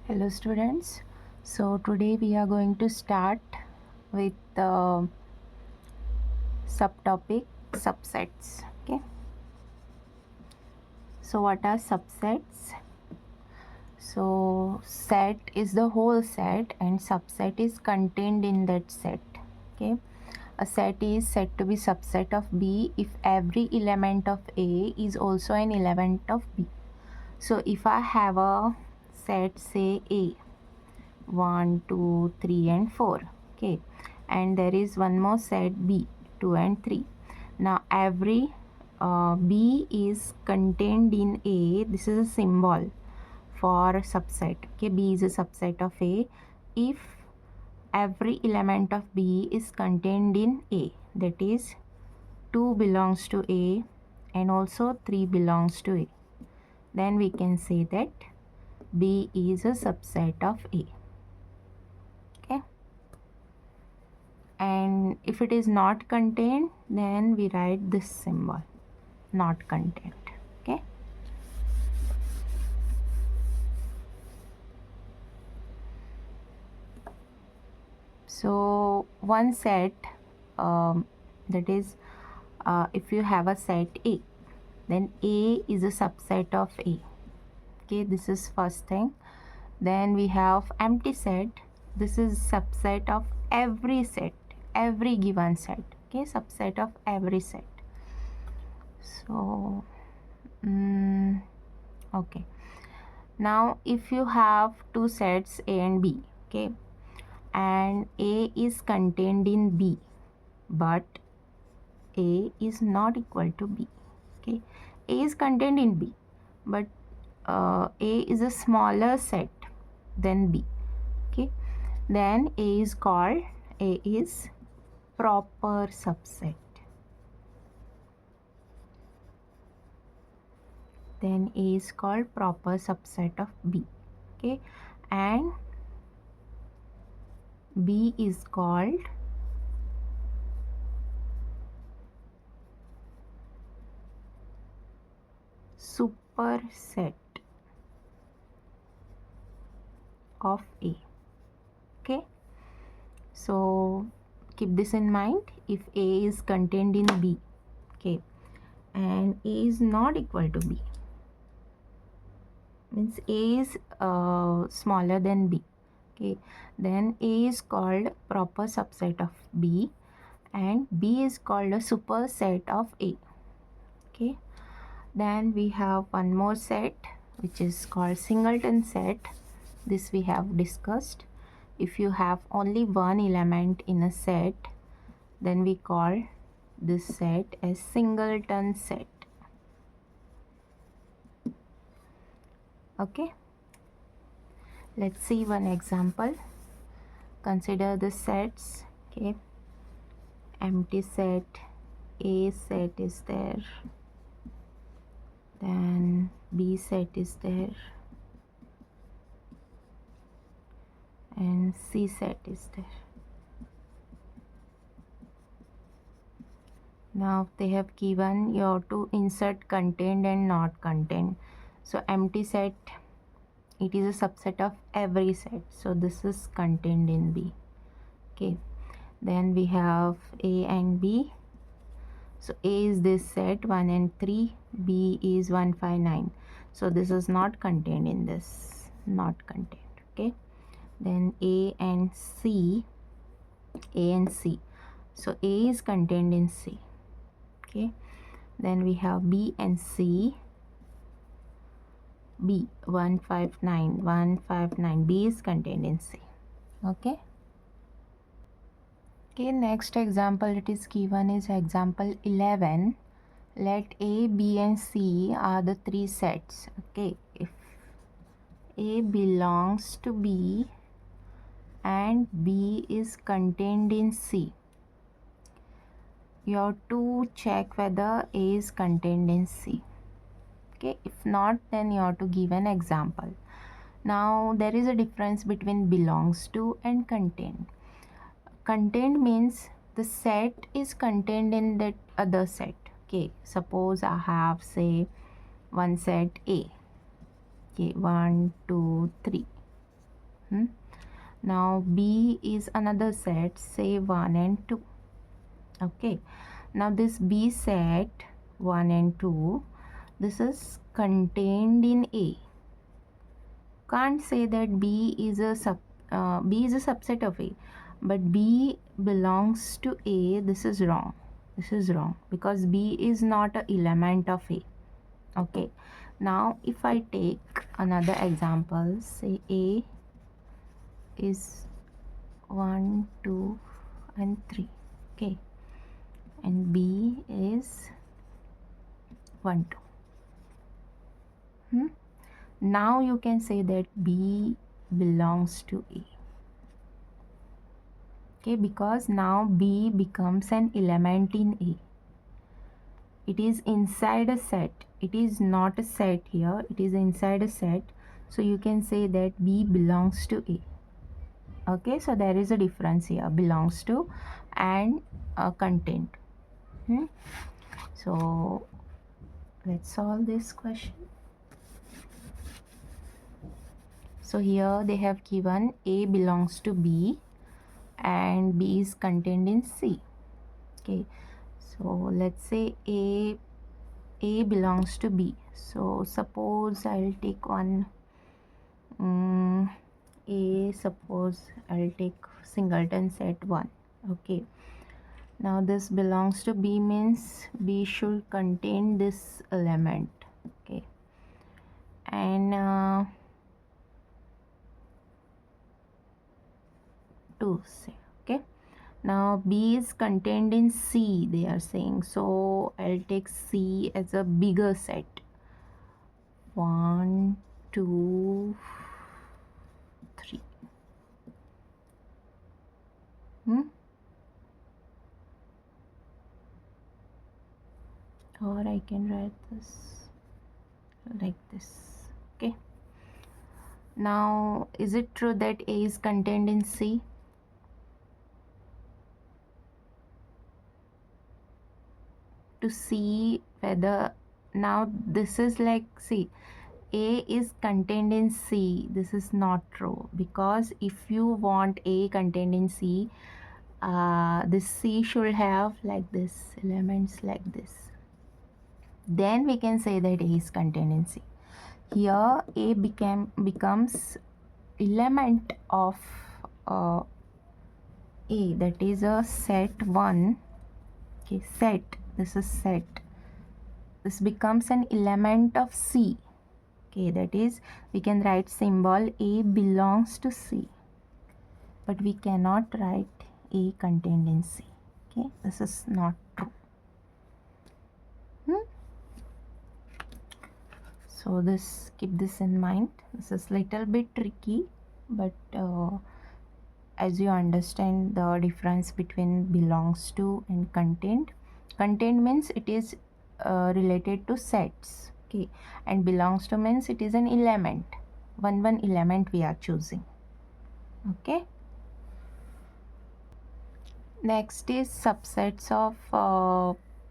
Hello students, so today we are going to start with subtopic subsets. Okay, so what are subsets? So set is the whole set and subset is contained in that set. Okay, a set is said to be subset of B if every element of A is also an element of B. So if I have a set, say A, 1 2 3 and 4, okay, and there is one more set B, 2 and 3. Now every B is contained in A. This is a symbol for subset. Okay, B is a subset of A if every element of B is contained in A, that is 2 belongs to A and also 3 belongs to A. Then we can say that B is a subset of A. Okay, and if it is not contained, then we write this symbol, not contained. Okay, so one set, that is if you have a set A, then A is a subset of A. Okay, this is first thing. Then we have empty set. This is subset of every set, every given set. Okay, subset of every set. So okay, now if you have two sets A and B, okay, and A is contained in B but A is not equal to B. Okay, A is contained in B but A is a smaller set than B. Okay, then A is proper subset. Then A is called proper subset of B. Okay, and B is called superset of A. Okay, so keep this in mind. If A is contained in B, okay, and A is not equal to B, means A is smaller than B, okay, then A is called proper subset of B and B is called a superset of A. Okay, then we have one more set which is called singleton set. This we have discussed. If you have only one element in a set, then we call this set as singleton set. Okay, let's see one example. Consider the sets. Okay, empty set, A set is there, then B set is there, and C set is there. Now they have given you have to insert contained and not contained. So empty set, it is a subset of every set, so this is contained in B. Okay, then we have A and B. So A is this set 1 and 3, B is 1 5 9, so this is not contained in this, not contained. Okay, then A and C, so A is contained in C. Okay, then we have B and C, B 1 5 9 1 5 9, B is contained in C. Okay, next example it is given is example 11. Let A, B and C are the three sets. Okay, if A belongs to B and B is contained in C, you have to check whether A is contained in C. Okay, if not, then you have to give an example. Now there is a difference between belongs to and contained. Contained means the set is contained in that other set. Okay, suppose I have say one set A. Okay, 1 2 3, Now B is another set, say 1 and 2. Okay, now this B set 1 and 2, this is contained in A. Can't say that B is a subset of A, but B belongs to A. This is wrong. This is wrong because B is not an element of A. Okay, now if I take another example, say A is 1, 2 and 3. Okay, and B is 1, 2. Now you can say that B belongs to A. Okay, because now B becomes an element in A. It is inside a set. It is not a set here. It is inside a set. So you can say that B belongs to A. Okay, so there is a difference here, belongs to and content. So let's solve this question. So here they have given A belongs to B and B is contained in C. Okay, so let's say A belongs to B. So suppose I'll take one suppose I'll take singleton set 1. Okay, now this belongs to B means B should contain this element. Okay, and 2 say. Okay, now B is contained in C, they are saying, so I'll take C as a bigger set. 1, 2, 3. Or I can write this like this. Okay, now is it true that A is contained in C? To see whether, now this is like, see, A is contained in C. This is not true because if you want A contained in C, this C should have like this, elements like this. Then we can say that A is contained in C. Here A becomes element of A, that is a set 1. Okay, set, this is set. This becomes an element of C. Okay, that is, we can write symbol A belongs to C, but we cannot write A contained in C. Okay, this is not true. So this, keep this in mind. This is little bit tricky, but as you understand the difference between belongs to and contained. Contained means it is related to sets. Okay, and belongs to means it is an element. One element we are choosing. Okay, next is subsets of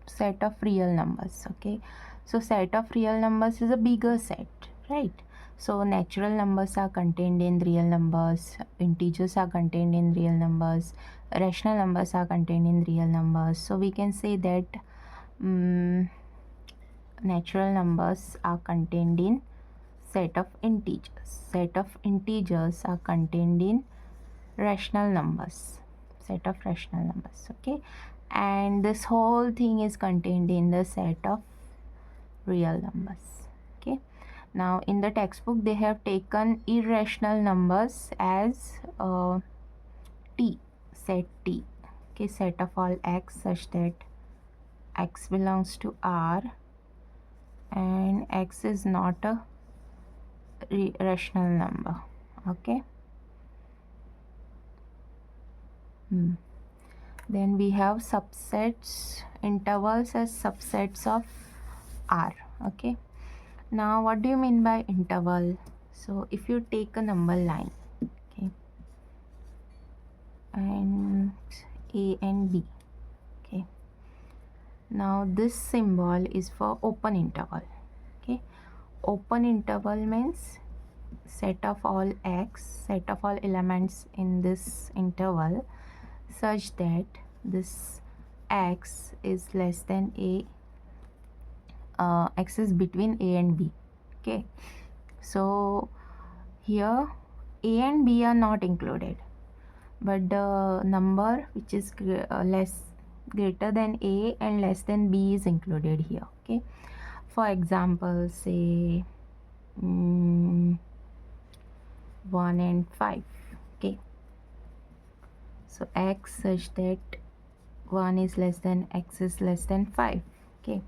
set of real numbers. Okay, so set of real numbers is a bigger set, right? So natural numbers are contained in real numbers, integers are contained in real numbers, rational numbers are contained in real numbers. So we can say that natural numbers are contained in set of integers. Set of integers are contained in rational numbers. Set of rational numbers. Okay, and this whole thing is contained in the set of real numbers. Okay, now in the textbook they have taken irrational numbers as T, set T. Okay, set of all x such that x belongs to R and x is not a rational number. Okay, then we have subsets, intervals as subsets of R. Okay, now what do you mean by interval? So if you take a number line, okay, and A and B, okay, now this symbol is for open interval. Okay, open interval means set of all x, set of all elements in this interval such that this x is less than a, x is between a and b. Okay, so here a and b are not included, but the number which is greater than a and less than b is included here. Okay, for example, say 1 and 5. Okay, so x such that 1 is less than x is less than 5. Okay,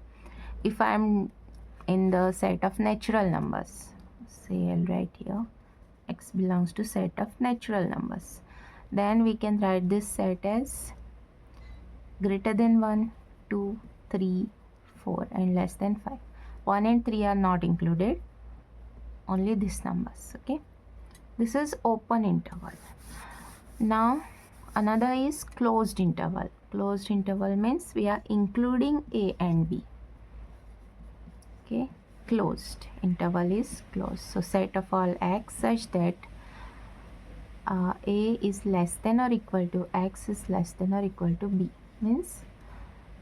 if I'm in the set of natural numbers, say I'll write here x belongs to set of natural numbers, then we can write this set as greater than 1, 2, 3, 4 and less than 5. 1 and 3 are not included, only these numbers. Okay, this is open interval. Now another is closed interval. Closed interval means we are including a and b. Okay, closed interval is closed. So set of all x such that a is less than or equal to x is less than or equal to b, means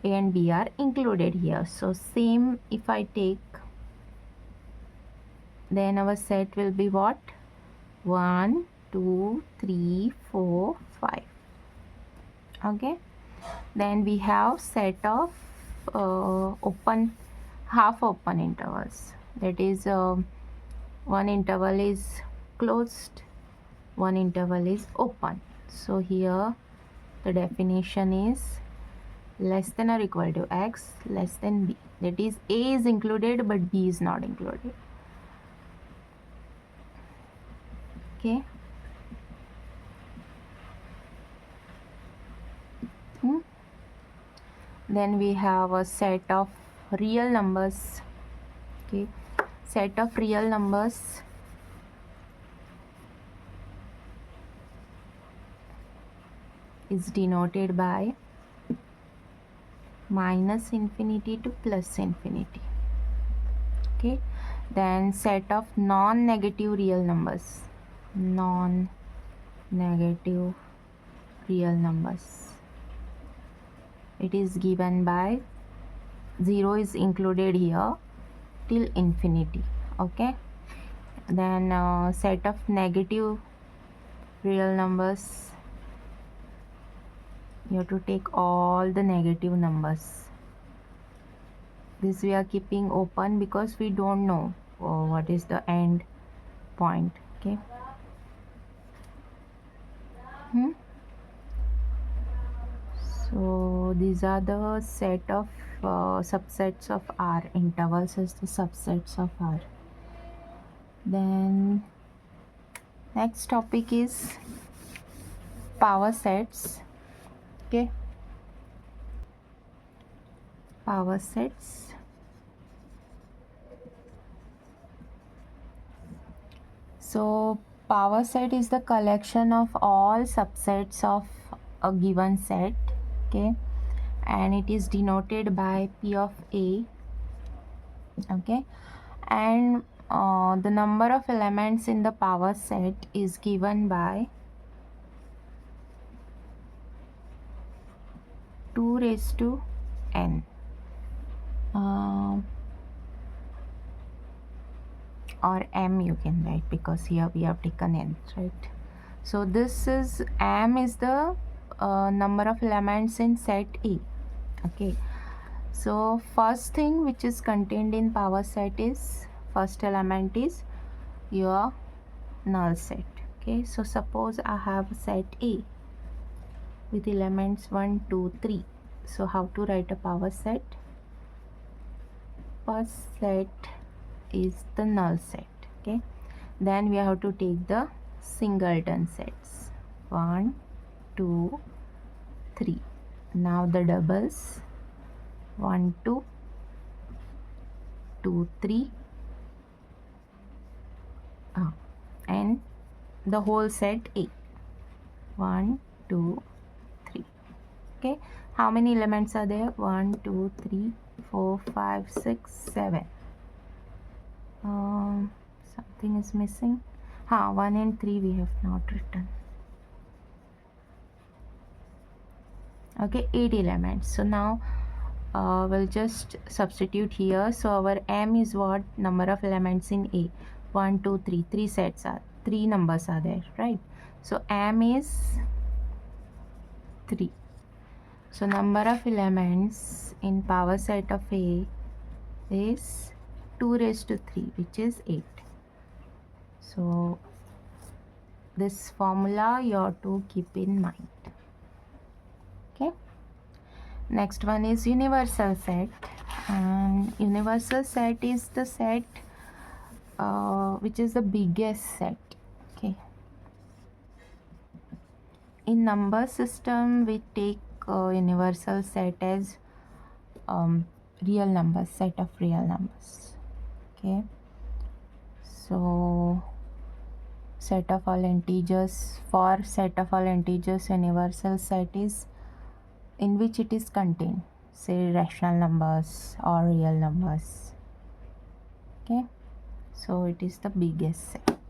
a and b are included here. So same if I take, then our set will be what? 1, 2, 3, 4, 5. Okay, then we have set of open, half open intervals. That is one interval is closed, one interval is open. So here the definition is less than or equal to x less than b. That is a is included but b is not included. Okay. Then we have a set of real numbers. Okay, set of real numbers is denoted by minus infinity to plus infinity. Okay, then set of non-negative real numbers, non-negative real numbers, it is given by 0 is included here till infinity. Okay, then set of negative real numbers, you have to take all the negative numbers. This we are keeping open because we don't know what is the end point. Okay. So these are the set of subsets of R, intervals as the subsets of R. Then next topic is power sets. Okay, power sets. So power set is the collection of all subsets of a given set. Okay, and it is denoted by P of A. Okay, and the number of elements in the power set is given by 2 raised to n, or m you can write, because here we have taken n, right? So this is m is the number of elements in set A. Okay, so first thing which is contained in power set is, first element is your null set. Okay, so suppose I have set A with elements 1, 2, 3. So how to write a power set? First set is the null set. Okay, then we have to take the singleton sets, 1, 2, 3. Now the doubles, 1, 2, 2, 3, and the whole set A, 1, 2, 3. Okay, how many elements are there? 1, 2, 3, 4, 5, 6, 7. Something is missing. 1 and 3 we have not written. Okay, 8 elements. So now we'll just substitute here. So our M is what? Number of elements in A. 1, 2, 3. 3 sets are, 3 numbers are there, right? So M is 3. So number of elements in power set of A is 2 raised to 3, which is 8. So this formula you have to keep in mind. Okay. Next one is universal set, and universal set is the set which is the biggest set. Okay. In number system we take universal set as real numbers, set of real numbers. Okay. So set of all integers, for set of all integers universal set is in which it is contained, say rational numbers or real numbers. Okay, so it is the biggest set.